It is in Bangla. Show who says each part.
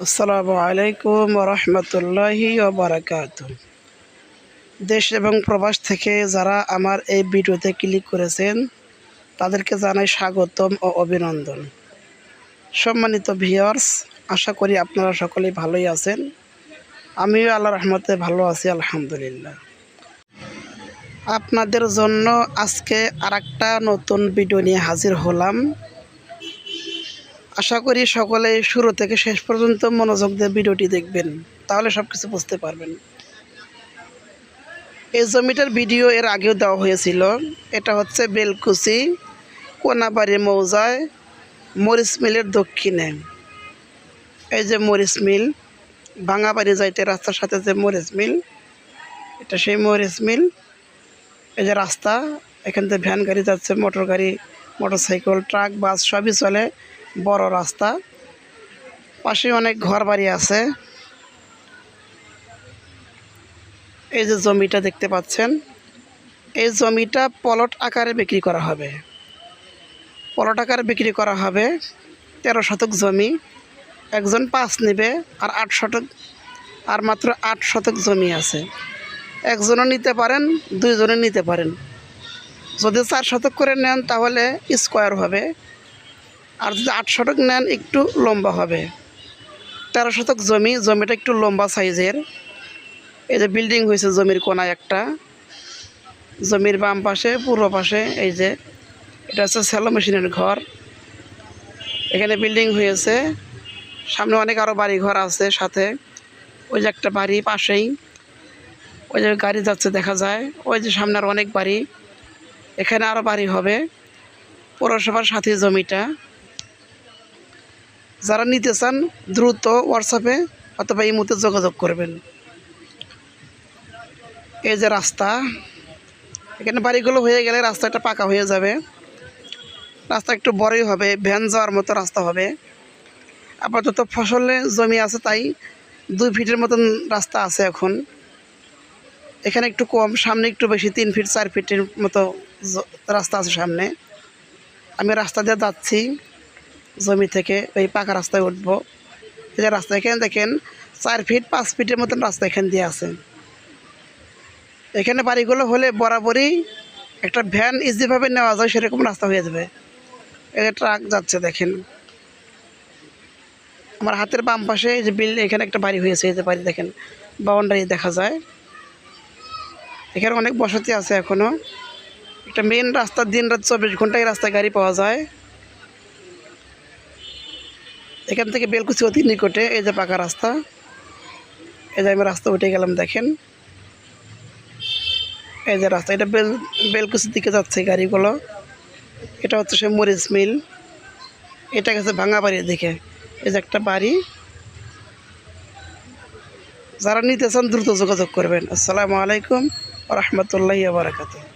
Speaker 1: আসসালামু আলাইকুম ওয়া রাহমাতুল্লাহি ওয়া বারাকাতুহু। দেশ এবং প্রবাস থেকে যারা আমার এই ভিডিওতে ক্লিক করেছেন তাদেরকে জানাই স্বাগতম ও অভিনন্দন। সম্মানিত ভিউয়ার্স, আশা করি আপনারা সকলেই ভালোই আছেন। আমিও আল্লাহর রহমতে ভালো আছি, আলহামদুলিল্লাহ। আপনাদের জন্য আজকে আরেকটা নতুন ভিডিও নিয়ে হাজির হলাম। আশা করি সকলেই শুরু থেকে শেষ পর্যন্ত মনোযোগ দিয়ে ভিডিওটি দেখবেন, তাহলে সব কিছু বুঝতে পারবেন। এই জমিটার ভিডিও এর আগেও দেওয়া হয়েছিল। এটা হচ্ছে বেলকুচি, কোনাবাড়ি মৌজায়, মরিচ মিলের দক্ষিণে। এই যে মরিচ মিল, ভাঙাবাড়ি যাইতে রাস্তার সাথে যে মরিচ মিল, এটা সেই মরিচ মিল। এই যে রাস্তা, এখান থেকে ভ্যান গাড়ি যাচ্ছে, মোটর গাড়ি, মোটরসাইকেল, ট্রাক, বাস সবই চলে। বড় রাস্তা, পাশে অনেক ঘর বাড়ি আছে। এই যে জমিটা দেখতে পাচ্ছেন, এই জমিটা প্লট আকারে বিক্রি করা হবে। প্লট আকারে বিক্রি করা হবে। 13 শতক জমি, একজন 5 নেবে, আর 8 শতক, আর মাত্র 8 শতক জমি আছে। একজনও নিতে পারেন, দুইজনও নিতে পারেন। যদি 4 শতক করে নেন তাহলে স্কোয়ার হবে, আর যদি 8 শতক নেন একটু লম্বা হবে। 13 শতক জমি, জমিটা একটু লম্বা সাইজের। এই যে বিল্ডিং হয়েছে জমির কোনায় একটা, জমির বাম পাশে, পূর্ব পাশে। এই যে এটা হচ্ছে সেলো মেশিনের ঘর। এখানে বিল্ডিং হয়েছে, সামনে অনেক আরও বাড়ি ঘর আছে সাথে। ওই যে একটা বাড়ি পাশেই, ওই যে গাড়ি যাচ্ছে দেখা যায়। ওই যে সামনে আর অনেক বাড়ি, এখানে আরও বাড়ি হবে। পৌরসভার সাথে জমিটা। যারা নিতে চান দ্রুত হোয়াটসঅ্যাপে অথবা ইমোতে যোগাযোগ করবেন। এই যে রাস্তা, এখানে বাড়িগুলো হয়ে গেলে রাস্তাটা পাকা হয়ে যাবে। রাস্তা একটু বড়ই হবে, ভ্যান যাওয়ার মতো রাস্তা হবে। আপাতত ফসলের জমি আছে, তাই 2 ফিটের মতন রাস্তা আছে এখন। এখানে একটু কম, সামনে একটু বেশি, 3 ফিট 4 ফিটের মতো রাস্তা আছে সামনে। আমি রাস্তা দিয়ে যাচ্ছি, জমি থেকে ওই পাকা রাস্তায় উঠবো। এই যে রাস্তা, এখানে দেখেন 4 ফিট 5 ফিটের মতন রাস্তা এখান দিয়ে আছে। এখানে বাড়িগুলো হলে বরাবরই একটা ভ্যান ইজিভাবে নেওয়া যায়, সেরকম রাস্তা হয়ে যাবে। এই ট্রাক যাচ্ছে দেখেন। আমার হাতের বাম পাশে এই যে এখানে একটা বাড়ি হয়েছে। এই যে বাড়ি দেখেন, বাউন্ডারি দেখা যায়। এখানে অনেক বসতি আছে এখনও। একটা মেন রাস্তা, দিন রাত 24 ঘন্টায় রাস্তায় গাড়ি পাওয়া যায়। এখান থেকে বেলকুচি অতি নিকটে। এই যে পাকা রাস্তা, এই যে আমি রাস্তা উঠে গেলাম দেখেন। এই যে রাস্তা, এটা বেলকুচির দিকে যাচ্ছে গাড়িগুলো। এটা হচ্ছে সে মরিচ মিল, এটা গেছে ভাঙাবাড়ির দিকে। এই যে একটা বাড়ি। যারা নিতে চান দ্রুত যোগাযোগ করবেন। আসসালামু আলাইকুম ওয়া রাহমাতুল্লাহি ওয়া বারাকাতুহু।